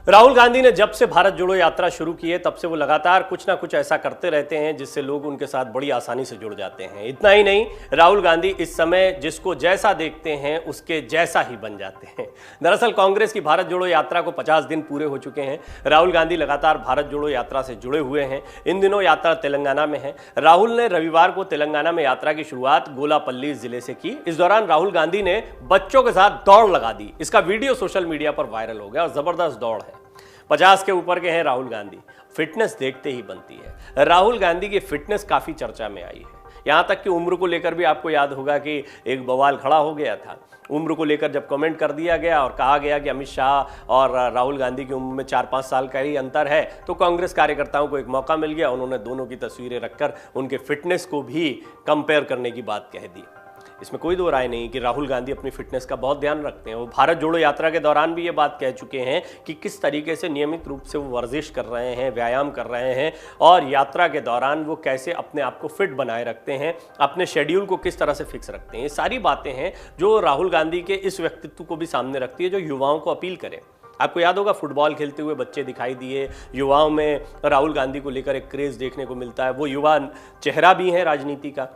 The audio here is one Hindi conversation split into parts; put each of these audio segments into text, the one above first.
राहुल गांधी ने जब से भारत जोड़ो यात्रा शुरू की है तब से वो लगातार कुछ ना कुछ ऐसा करते रहते हैं जिससे लोग उनके साथ बड़ी आसानी से जुड़ जाते हैं। इतना ही नहीं, राहुल गांधी इस समय जिसको जैसा देखते हैं उसके जैसा ही बन जाते हैं। दरअसल कांग्रेस की भारत जोड़ो यात्रा को 50 दिन पूरे हो चुके हैं। राहुल गांधी लगातार भारत जोड़ो यात्रा से जुड़े हुए हैं। इन दिनों यात्रा तेलंगाना में है। राहुल ने रविवार को तेलंगाना में यात्रा की शुरुआत गोलापल्ली जिले से की। इस दौरान राहुल गांधी ने बच्चों के साथ दौड़ लगा दी। इसका वीडियो सोशल मीडिया पर वायरल हो गया और जबरदस्त दौड़ है। 50 के ऊपर के हैं राहुल गांधी। फिटनेस देखते ही बनती है। राहुल गांधी की फिटनेस काफी चर्चा में आई है। यहां तक कि उम्र को लेकर भी आपको याद होगा कि एक बवाल खड़ा हो गया था। उम्र को लेकर जब कमेंट कर दिया गया और कहा गया कि अमित शाह और राहुल गांधी की उम्र में 4-5 साल का ही अंतर है, तो कांग्रेस कार्यकर्ताओं को एक मौका मिल गया। उन्होंने दोनों की तस्वीरें रखकर उनके फिटनेस को भी कंपेयर करने की बात कह दी। इसमें कोई दो राय नहीं कि राहुल गांधी अपनी फिटनेस का बहुत ध्यान रखते हैं। वो भारत जोड़ो यात्रा के दौरान भी ये बात कह चुके हैं कि किस तरीके से नियमित रूप से वो वर्जिश कर रहे हैं, व्यायाम कर रहे हैं और यात्रा के दौरान वो कैसे अपने आप को फिट बनाए रखते हैं, अपने शेड्यूल को किस तरह से फिक्स रखते हैं। ये सारी बातें हैं जो राहुल गांधी के इस व्यक्तित्व को भी सामने रखती है, जो युवाओं को अपील करें। आपको याद होगा फुटबॉल खेलते हुए बच्चे दिखाई दिए। युवाओं में राहुल गांधी को लेकर एक क्रेज देखने को मिलता है। वो युवा चेहरा भी है राजनीति का।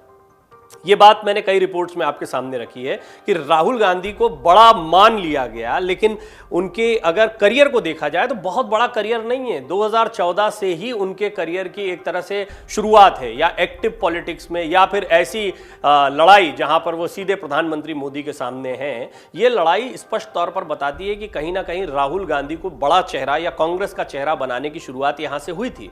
ये बात मैंने कई रिपोर्ट्स में आपके सामने रखी है कि राहुल गांधी को बड़ा मान लिया गया, लेकिन उनके अगर करियर को देखा जाए तो बहुत बड़ा करियर नहीं है। 2014 से ही उनके करियर की एक तरह से शुरुआत है, या एक्टिव पॉलिटिक्स में, या फिर ऐसी लड़ाई जहां पर वो सीधे प्रधानमंत्री मोदी के सामने हैं। ये लड़ाई स्पष्ट तौर पर बताती है कि कहीं ना कहीं राहुल गांधी को बड़ा चेहरा या कांग्रेस का चेहरा बनाने की शुरुआत यहां से हुई थी।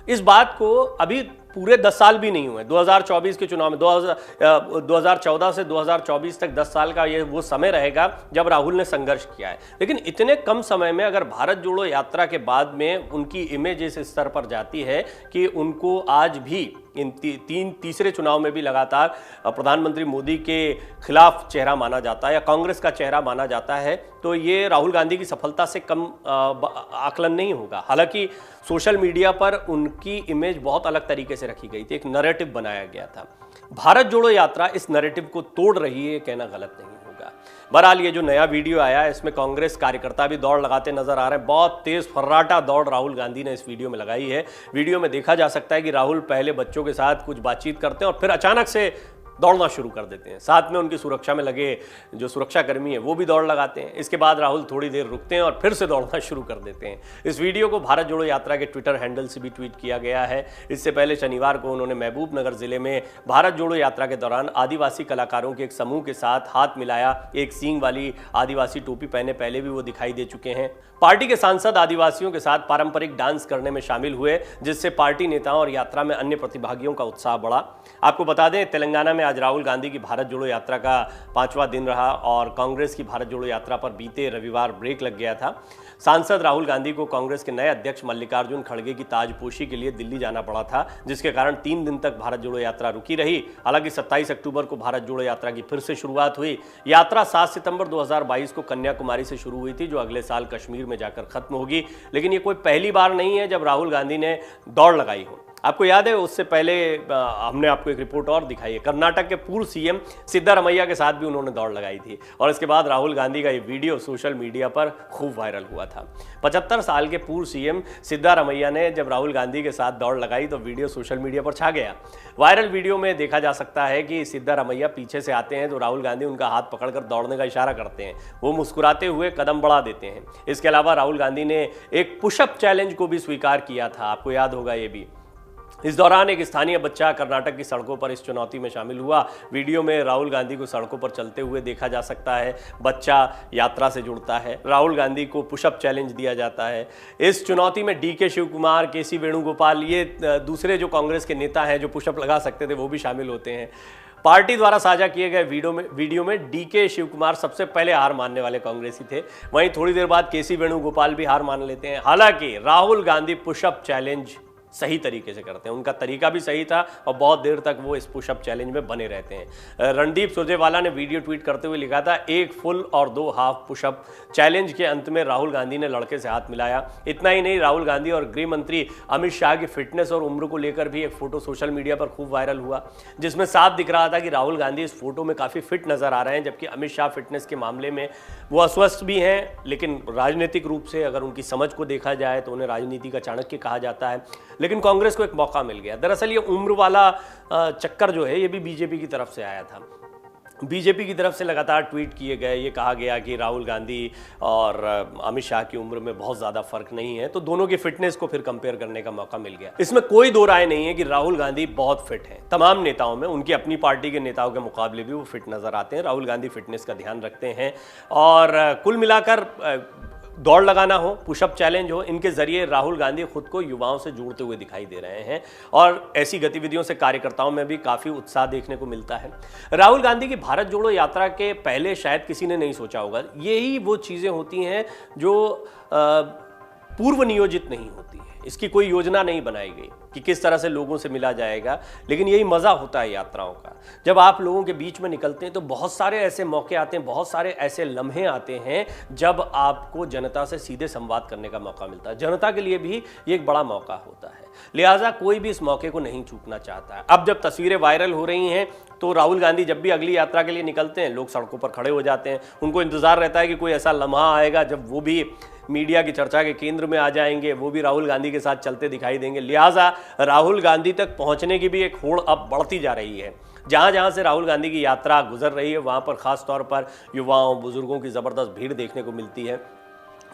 इस बात को अभी पूरे 10 साल भी नहीं हुए। 2024 के चुनाव में 2014 से 2024 तक 10 साल का ये वो समय रहेगा जब राहुल ने संघर्ष किया है। लेकिन इतने कम समय में अगर भारत जोड़ो यात्रा के बाद में उनकी इमेज इस स्तर पर जाती है कि उनको आज भी इन तीसरे चुनाव में भी लगातार प्रधानमंत्री मोदी के खिलाफ चेहरा माना जाता है या कांग्रेस का चेहरा माना जाता है, तो ये राहुल गांधी की सफलता से कम आकलन नहीं होगा। हालांकि सोशल मीडिया पर उनकी इमेज बहुत अलग तरीके से रखी गई थी, एक नैरेटिव बनाया गया था। भारत जोड़ो यात्रा इस नैरेटिव को तोड़ रही है, कहना गलत नहीं होगा। बहरहाल ये जो नया वीडियो आया है इसमें कांग्रेस कार्यकर्ता भी दौड़ लगाते नजर आ रहे हैं। बहुत तेज फर्राटा दौड़ राहुल गांधी ने इस वीडियो में लगाई है। वीडियो में देखा जा सकता है कि राहुल पहले बच्चों के साथ कुछ बातचीत करते हैं और फिर अचानक से दौड़ना शुरू कर देते हैं। साथ में उनकी सुरक्षा में लगे जो सुरक्षा कर्मी है वो भी दौड़ लगाते हैं। इसके बाद राहुल थोड़ी देर रुकते हैं और फिर से दौड़ना शुरू कर देते हैं। इस वीडियो को भारत जोड़ो यात्रा के ट्विटर हैंडल से भी ट्वीट किया गया है। इससे पहले शनिवार को उन्होंने महबूब नगर जिले में भारत जोड़ो यात्रा के दौरान आदिवासी कलाकारों के एक समूह के साथ हाथ मिलाया। एक सींग वाली आदिवासी टोपी पहने पहले भी वो दिखाई दे चुके हैं। पार्टी के सांसद आदिवासियों के साथ पारंपरिक डांस करने में शामिल हुए, जिससे पार्टी नेताओं और यात्रा में अन्य प्रतिभागियों का उत्साह बढ़ा। आपको बता दें, तेलंगाना में आज राहुल गांधी की भारत जोड़ो यात्रा का 5वां दिन रहा और कांग्रेस की भारत जोड़ो यात्रा पर बीते रविवार ब्रेक लग गया था। सांसद राहुल गांधी को कांग्रेस के नए अध्यक्ष मल्लिकार्जुन खड़गे की ताजपोशी के लिए दिल्ली जाना पड़ा था, जिसके कारण 3 दिन तक भारत जोड़ो यात्रा रुकी रही। हालांकि 27 अक्टूबर को भारत जोड़ो यात्रा की फिर से शुरुआत हुई। यात्रा 7 सितंबर 2022 को कन्याकुमारी से शुरू हुई थी, जो अगले साल कश्मीर में जाकर खत्म होगी। लेकिन ये कोई पहली बार नहीं है जब राहुल गांधी ने दौड़ लगाई हो। आपको याद है उससे पहले हमने आपको एक रिपोर्ट और दिखाई है। कर्नाटक के पूर्व सीएम सिद्धारमैया के साथ भी उन्होंने दौड़ लगाई थी और इसके बाद राहुल गांधी का ये वीडियो सोशल मीडिया पर खूब वायरल हुआ था। 75 साल के पूर्व सीएम सिद्धारमैया ने जब राहुल गांधी के साथ दौड़ लगाई तो वीडियो सोशल मीडिया पर छा गया। वायरल वीडियो में देखा जा सकता है कि सिद्धारमैया पीछे से आते हैं तो राहुल गांधी उनका हाथ पकड़कर दौड़ने का इशारा करते हैं। वो मुस्कुराते हुए कदम बढ़ा देते हैं। इसके अलावा राहुल गांधी ने एक पुशअप चैलेंज को भी स्वीकार किया था, आपको याद होगा ये भी। इस दौरान एक स्थानीय बच्चा कर्नाटक की सड़कों पर इस चुनौती में शामिल हुआ। वीडियो में राहुल गांधी को सड़कों पर चलते हुए देखा जा सकता है। बच्चा यात्रा से जुड़ता है। राहुल गांधी को पुशअप चैलेंज दिया जाता है। इस चुनौती में डीके शिव कुमार, केसी वेणुगोपाल, ये दूसरे जो कांग्रेस के नेता हैं जो पुशअप लगा सकते थे, वो भी शामिल होते हैं। पार्टी द्वारा साझा किए गए वीडियो में डीके शिव कुमार सबसे पहले हार मानने वाले कांग्रेसी थे। वहीं थोड़ी देर बाद केसी वेणुगोपाल भी हार मान लेते हैं। हालांकि राहुल गांधी पुशअप चैलेंज सही तरीके से करते हैं। उनका तरीका भी सही था और बहुत देर तक वो इस पुशअप चैलेंज में बने रहते हैं। रणदीप सुरजेवाला ने वीडियो ट्वीट करते हुए लिखा था, 1 फुल और 2 हाफ पुशअप चैलेंज के अंत में राहुल गांधी ने लड़के से हाथ मिलाया। इतना ही नहीं, राहुल गांधी और गृह मंत्री अमित शाह की फिटनेस और उम्र को लेकर भी एक फोटो सोशल मीडिया पर खूब वायरल हुआ, जिसमें साफ दिख रहा था कि राहुल गांधी इस फोटो में काफी फिट नजर आ रहे हैं, जबकि अमित शाह फिटनेस के मामले में वो अस्वस्थ भी हैं, लेकिन राजनीतिक रूप से अगर उनकी समझ को देखा जाए तो उन्हें राजनीति का चाणक्य कहा जाता है। लेकिन कांग्रेस को एक मौका मिल गया। दरअसल ये उम्र वाला चक्कर जो है ये भी बीजेपी की तरफ से आया था। बीजेपी की तरफ से लगातार ट्वीट किए गए, ये कहा गया कि राहुल गांधी और अमित शाह की उम्र में बहुत ज़्यादा फर्क नहीं है, तो दोनों की फिटनेस को फिर कंपेयर करने का मौका मिल गया। इसमें कोई दो राय नहीं है कि राहुल गांधी बहुत फिट हैं। तमाम नेताओं में, उनकी अपनी पार्टी के नेताओं के मुकाबले भी वो फिट नजर आते हैं। राहुल गांधी फिटनेस का ध्यान रखते हैं और कुल मिलाकर दौड़ लगाना हो, पुशअप चैलेंज हो, इनके जरिए राहुल गांधी खुद को युवाओं से जोड़ते हुए दिखाई दे रहे हैं और ऐसी गतिविधियों से कार्यकर्ताओं में भी काफी उत्साह देखने को मिलता है। राहुल गांधी की भारत जोड़ो यात्रा के पहले शायद किसी ने नहीं सोचा होगा। यही वो चीजें होती हैं जो पूर्व नियोजित नहीं होती है। इसकी कोई योजना नहीं बनाई गई कि किस तरह से लोगों से मिला जाएगा, लेकिन यही मजा होता है यात्राओं का। जब आप लोगों के बीच में निकलते हैं तो बहुत सारे ऐसे मौके आते हैं, बहुत सारे ऐसे लम्हे आते हैं जब आपको जनता से सीधे संवाद करने का मौका मिलता है। जनता के लिए भी ये एक बड़ा मौका होता है, लिहाजा कोई भी इस मौके को नहीं चूकना चाहता है। अब जब तस्वीरें वायरल हो रही हैं तो राहुल गांधी जब भी अगली यात्रा के लिए निकलते हैं, लोग सड़कों पर खड़े हो जाते हैं। उनको इंतजार रहता है कि कोई ऐसा लम्हा आएगा जब वो भी मीडिया की चर्चा के केंद्र में आ जाएंगे, वो भी राहुल गांधी के साथ चलते दिखाई देंगे। लिहाजा राहुल गांधी तक पहुंचने की भी एक होड़ अब बढ़ती जा रही है। जहां जहां से राहुल गांधी की यात्रा गुजर रही है वहां पर खास तौर पर युवाओं, बुजुर्गों की जबरदस्त भीड़ देखने को मिलती है।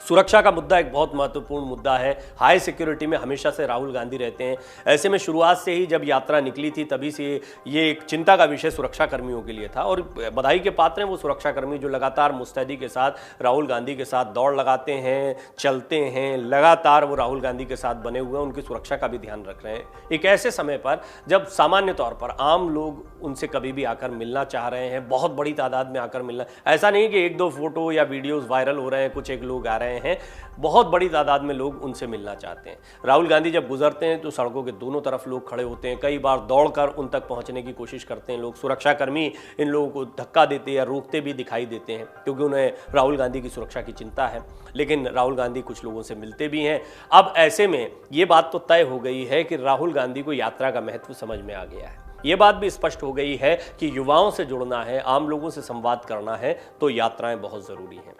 सुरक्षा का मुद्दा एक बहुत महत्वपूर्ण मुद्दा है। हाई सिक्योरिटी में हमेशा से राहुल गांधी रहते हैं। ऐसे में शुरुआत से ही जब यात्रा निकली थी तभी से ये एक चिंता का विषय सुरक्षा कर्मियों के लिए था और बधाई के पात्र हैं वो सुरक्षा कर्मी जो लगातार मुस्तैदी के साथ राहुल गांधी के साथ दौड़ लगाते हैं, चलते हैं, लगातार वो राहुल गांधी के साथ बने हुए हैं, उनकी सुरक्षा का भी ध्यान रख रहे हैं। एक ऐसे समय पर जब सामान्य तौर पर आम लोग उनसे कभी भी आकर मिलना चाह रहे हैं, बहुत बड़ी तादाद में आकर मिलना, ऐसा नहीं कि 1-2 फोटो या वीडियोज वायरल हो रहे हैं, कुछ एक लोग आ रहे हैं, बहुत बड़ी तादाद में लोग उनसे मिलना चाहते हैं। राहुल गांधी जब गुजरते हैं तो सड़कों के दोनों तरफ लोग खड़े होते हैं, कई बार दौड़कर उन तक पहुंचने की कोशिश करते हैं लोग। सुरक्षा कर्मी इन लोगों को धक्का देते या रोकते भी दिखाई देते हैं क्योंकि उन्हें राहुल गांधी की सुरक्षा की चिंता है। लेकिन राहुल गांधी कुछ लोगों से मिलते भी हैं। अब ऐसे में ये बात तो तय हो गई है कि राहुल गांधी को यात्रा का महत्व समझ में आ गया है। ये बात भी स्पष्ट हो गई है कि युवाओं से जुड़ना है, आम लोगों से संवाद करना है तो यात्राएं बहुत जरूरी हैं।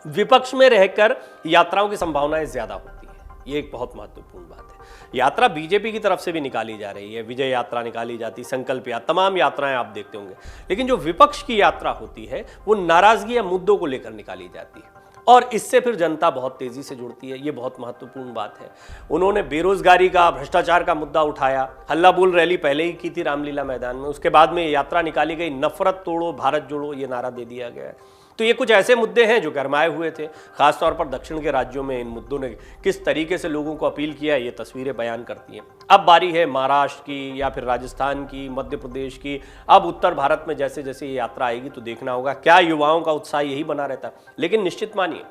विपक्ष में रहकर यात्राओं की संभावनाएं ज्यादा होती है, ये एक बहुत महत्वपूर्ण बात है। यात्रा बीजेपी की तरफ से भी निकाली जा रही है, विजय यात्रा निकाली जाती, संकल्प यात्रा, तमाम यात्राएं आप देखते होंगे। लेकिन जो विपक्ष की यात्रा होती है वो नाराजगी या मुद्दों को लेकर निकाली जाती है और इससे फिर जनता बहुत तेजी से जुड़ती है। ये बहुत महत्वपूर्ण बात है। उन्होंने बेरोजगारी का, भ्रष्टाचार का मुद्दा उठाया, हल्ला बोल रैली पहले ही की थी रामलीला मैदान में, उसके बाद में यात्रा निकाली गई, नफरत तोड़ो भारत जोड़ो ये नारा दे दिया गया। तो ये कुछ ऐसे मुद्दे हैं जो गरमाए हुए थे। खासतौर पर दक्षिण के राज्यों में इन मुद्दों ने किस तरीके से लोगों को अपील किया ये तस्वीरें बयान करती हैं। अब बारी है महाराष्ट्र की या फिर राजस्थान की, मध्य प्रदेश की। अब उत्तर भारत में जैसे जैसे ये यात्रा आएगी तो देखना होगा क्या युवाओं का उत्साह यही बना रहता है। लेकिन निश्चित मानिए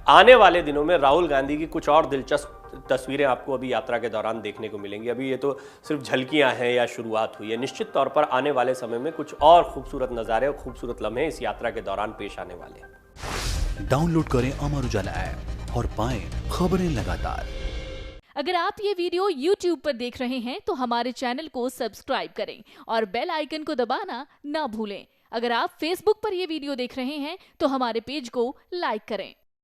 आने वाले दिनों में राहुल गांधी की कुछ और दिलचस्प तस्वीरें आपको अभी यात्रा के दौरान देखने को मिलेंगी। अभी ये तो सिर्फ झलकियां हैं या शुरुआत हुई है। निश्चित तौर पर आने वाले समय में कुछ और खूबसूरत नज़ारे और खूबसूरत लम्हे इस यात्रा के दौरान पेश आने वाले हैं। डाउनलोड करें अमर उजाला ऐप और पाएं खबरें लगातार। अगर आप ये वीडियो YouTube पर देख रहे हैं तो हमारे चैनल को सब्सक्राइब करें और बेल आइकन को दबाना ना भूलें। अगर आप Facebook पर ये वीडियो देख रहे हैं तो हमारे पेज को लाइक करें।